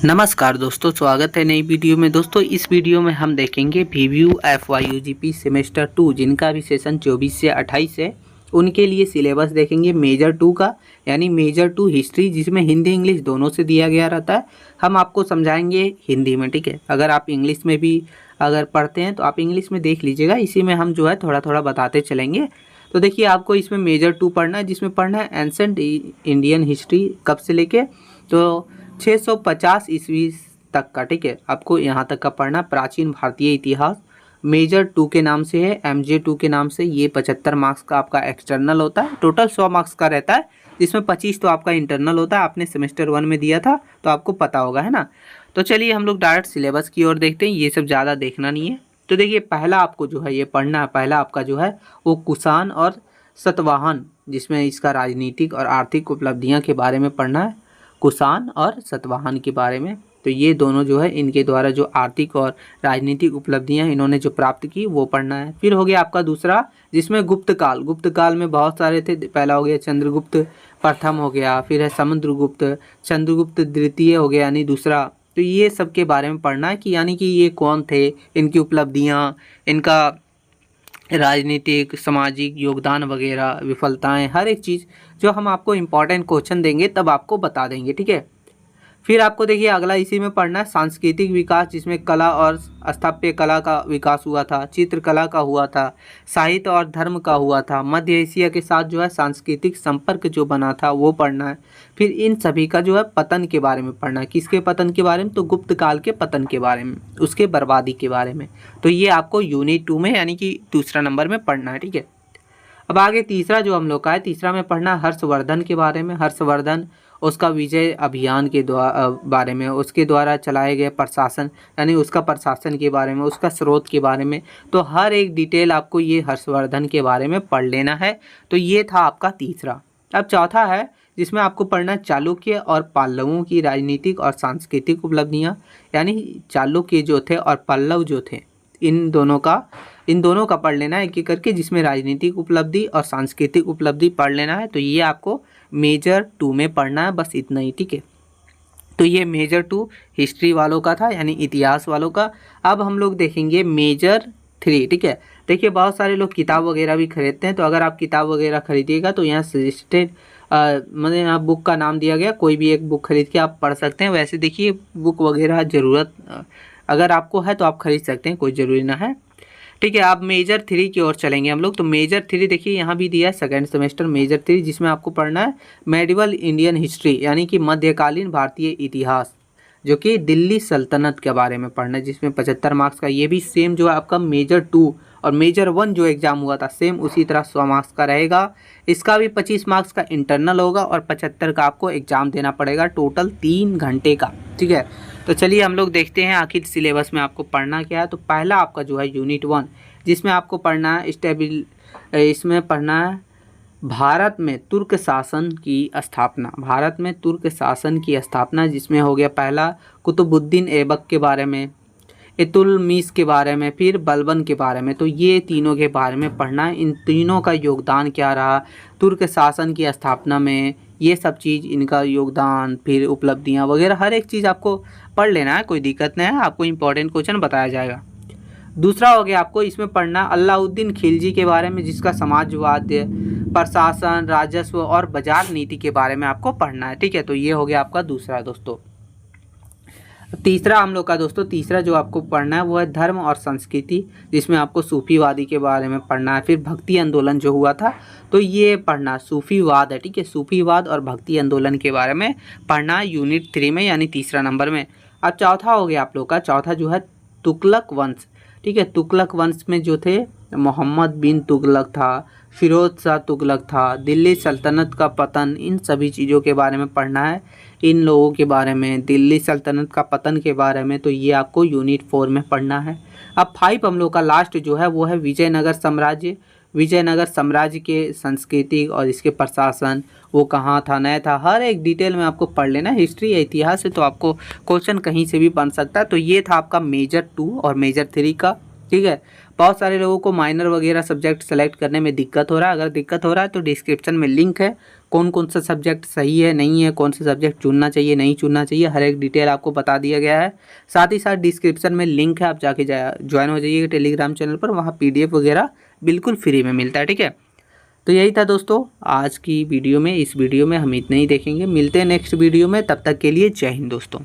नमस्कार दोस्तों, स्वागत है नई वीडियो में। दोस्तों इस वीडियो में हम देखेंगे VVU FYUGP सेमेस्टर 2 जिनका भी सेशन 24 से 28 है, उनके लिए सिलेबस देखेंगे मेजर 2 का, यानी मेजर 2 हिस्ट्री, जिसमें हिंदी इंग्लिश दोनों से दिया गया रहता है। हम आपको समझाएंगे हिंदी में, ठीक है। अगर आप इंग्लिश में भी अगर पढ़ते हैं तो आप इंग्लिश में देख लीजिएगा, इसी में हम जो है थोड़ा थोड़ा बताते चलेंगे। तो देखिए, आपको इसमें मेजर 2 पढ़ना है, जिसमें पढ़ना है एंसेंट इंडियन हिस्ट्री, कब से लेके तो 650 ईस्वी तक का, ठीक है। आपको यहाँ तक का पढ़ना, प्राचीन भारतीय इतिहास। मेजर 2 के नाम से है, MJ2 के नाम से। ये 75 मार्क्स का आपका एक्सटर्नल होता है, टोटल 100 मार्क्स का रहता है, जिसमें 25 तो आपका इंटरनल होता है। आपने सेमेस्टर 1 में दिया था तो आपको पता होगा, है ना। तो चलिए हम लोग डायरेक्ट सिलेबस की ओर देखते हैं, ये सब ज़्यादा देखना नहीं है। तो देखिए, पहला आपको जो है ये पढ़ना है, पहला आपका जो है वो कुषाण और सातवाहन, जिसमें इसका राजनीतिक और आर्थिक उपलब्धियाँ के बारे में पढ़ना है, कुषाण और सातवाहन के बारे में। तो ये दोनों जो है, इनके द्वारा जो आर्थिक और राजनीतिक उपलब्धियां इन्होंने जो प्राप्त की वो पढ़ना है। फिर हो गया आपका दूसरा, जिसमें गुप्त काल। गुप्त काल में बहुत सारे थे। पहला हो गया चंद्रगुप्त प्रथम हो गया, फिर है समुद्रगुप्त, चंद्रगुप्त द्वितीय हो गया यानी दूसरा। तो ये सब के बारे में पढ़ना है कि यानी कि ये कौन थे, इनकी उपलब्धियाँ, इनका राजनीतिक सामाजिक योगदान वगैरह, विफलताएं, हर एक चीज़ जो हम आपको इम्पॉर्टेंट क्वेश्चन देंगे तब आपको बता देंगे, ठीक है। फिर आपको देखिए अगला इसी में पढ़ना है सांस्कृतिक विकास, जिसमें कला और स्थापत्य कला का विकास हुआ था, चित्रकला का हुआ था, साहित्य और धर्म का हुआ था, मध्य एशिया के साथ जो है सांस्कृतिक संपर्क जो बना था वो पढ़ना है। फिर इन सभी का जो है पतन के बारे में पढ़ना है। किसके पतन के बारे में? तो गुप्त काल के पतन के बारे में, उसके बर्बादी के बारे में। तो ये आपको यूनिट 2 में यानी कि दूसरा नंबर में पढ़ना है, ठीक है। अब आगे तीसरा जो हम लोग का है, तीसरा में पढ़ना हर्षवर्धन के बारे में। हर्षवर्धन, उसका विजय अभियान के बारे में, उसके द्वारा चलाए गए प्रशासन, यानी उसका प्रशासन के बारे में, उसका स्रोत के बारे में। तो हर एक डिटेल आपको ये हर्षवर्धन के बारे में पढ़ लेना है। तो ये था आपका तीसरा। अब चौथा है, जिसमें आपको पढ़ना चालुक्य और पल्लवों की राजनीतिक और सांस्कृतिक उपलब्धियाँ, यानी चालुक्य जो थे और पल्लव जो थे, इन दोनों का पढ़ लेना है एक एक करके, जिसमें राजनीतिक उपलब्धि और सांस्कृतिक उपलब्धि पढ़ लेना है। तो ये आपको मेजर 2 में पढ़ना है, बस इतना ही, ठीक है। तो ये मेजर 2 हिस्ट्री वालों का था, यानी इतिहास वालों का। अब हम लोग देखेंगे मेजर 3, ठीक है। देखिए, बहुत सारे लोग किताब वगैरह भी खरीदते हैं, तो अगर आप किताब वगैरह खरीदिएगा तो यहाँ सजेस्टेड मैंने यहाँ बुक का नाम दिया गया, कोई भी एक बुक खरीद के आप पढ़ सकते हैं। वैसे देखिए, बुक वगैरह ज़रूरत अगर आपको है तो आप खरीद सकते हैं, कोई ज़रूरी ना है, ठीक है। आप मेजर 3 की ओर चलेंगे हम लोग। तो मेजर 3 देखिए यहाँ भी दिया है, सेकंड सेमेस्टर मेजर 3, जिसमें आपको पढ़ना है मेडिवल इंडियन हिस्ट्री, यानी कि मध्यकालीन भारतीय इतिहास, जो कि दिल्ली सल्तनत के बारे में पढ़ना है, जिसमें 75 मार्क्स का। ये भी सेम जो है आपका मेजर 2 और मेजर 1 जो एग्ज़ाम हुआ था, सेम उसी तरह 100 मार्क्स का रहेगा। इसका भी 25 मार्क्स का इंटरनल होगा और 75 का आपको एग्ज़ाम देना पड़ेगा, टोटल 3 घंटे का, ठीक है। तो चलिए हम लोग देखते हैं आखिर सिलेबस में आपको पढ़ना क्या है। तो पहला आपका जो है यूनिट 1, जिसमें आपको पढ़ना है इसमें पढ़ना है भारत में तुर्क शासन की स्थापना। भारत में तुर्क शासन की स्थापना, जिसमें हो गया पहला कुतुबुद्दीन ऐबक के बारे में, इल्तुतमिश के बारे में, फिर बलबन के बारे में। तो ये तीनों के बारे में पढ़ना है, इन तीनों का योगदान क्या रहा तुर्क शासन की स्थापना में, ये सब चीज़, इनका योगदान, फिर उपलब्धियाँ वगैरह, हर एक चीज़ आपको पढ़ लेना है, कोई दिक्कत नहीं है। आपको इंपॉर्टेंट क्वेश्चन बताया जाएगा। दूसरा हो गया आपको इसमें पढ़ना अलाउद्दीन खिलजी के बारे में, जिसका समाजवाद, प्रशासन, राजस्व और बाजार नीति के बारे में आपको पढ़ना है, ठीक है। तो ये हो गया आपका दूसरा दोस्तों। तीसरा हम लोग का दोस्तों, तीसरा जो आपको पढ़ना है वो है धर्म और संस्कृति, जिसमें आपको सूफीवादी के बारे में पढ़ना है। फिर भक्ति आंदोलन जो हुआ था, तो ये पढ़ना, सूफीवाद है, ठीक है। सूफीवाद और भक्ति आंदोलन के बारे में पढ़ना है यूनिट 3 में, यानी तीसरा नंबर में। अब चौथा हो गया आप लोग का, चौथा जो है तुगलक वंश, ठीक है। तुगलक वंश में जो थे मोहम्मद बिन तुगलक था, फिरोज शाह तुगलक था, दिल्ली सल्तनत का पतन, इन सभी चीज़ों के बारे में पढ़ना है, इन लोगों के बारे में, दिल्ली सल्तनत का पतन के बारे में। तो ये आपको यूनिट 4 में पढ़ना है। अब 5 हम लोग का लास्ट जो है वो है विजयनगर साम्राज्य। विजयनगर साम्राज्य के संस्कृति और इसके प्रशासन, वो कहाँ था, नहीं था, हर एक डिटेल में आपको पढ़ लेना। हिस्ट्री या इतिहास है तो आपको क्वेश्चन कहीं से भी बन सकता है। तो ये था आपका मेजर 2 और मेजर 3 का, ठीक है। बहुत सारे लोगों को माइनर वगैरह सब्जेक्ट सेलेक्ट करने में दिक्कत हो रहा है। अगर दिक्कत हो रहा है तो डिस्क्रिप्शन में लिंक है, कौन कौन सा सब्जेक्ट सही है नहीं है, कौन सा सब्जेक्ट चुनना चाहिए नहीं चुनना चाहिए, हर एक डिटेल आपको बता दिया गया है। साथ ही साथ डिस्क्रिप्शन में लिंक है, आप जाके ज्वाइन हो जाइए टेलीग्राम चैनल पर, वहाँ PDF वगैरह बिल्कुल फ्री में मिलता है। ठीक है, तो यही था दोस्तों आज की वीडियो में। इस वीडियो में हम इतना ही देखेंगे, मिलते हैं नेक्स्ट वीडियो में, तब तक के लिए जय हिंद दोस्तों।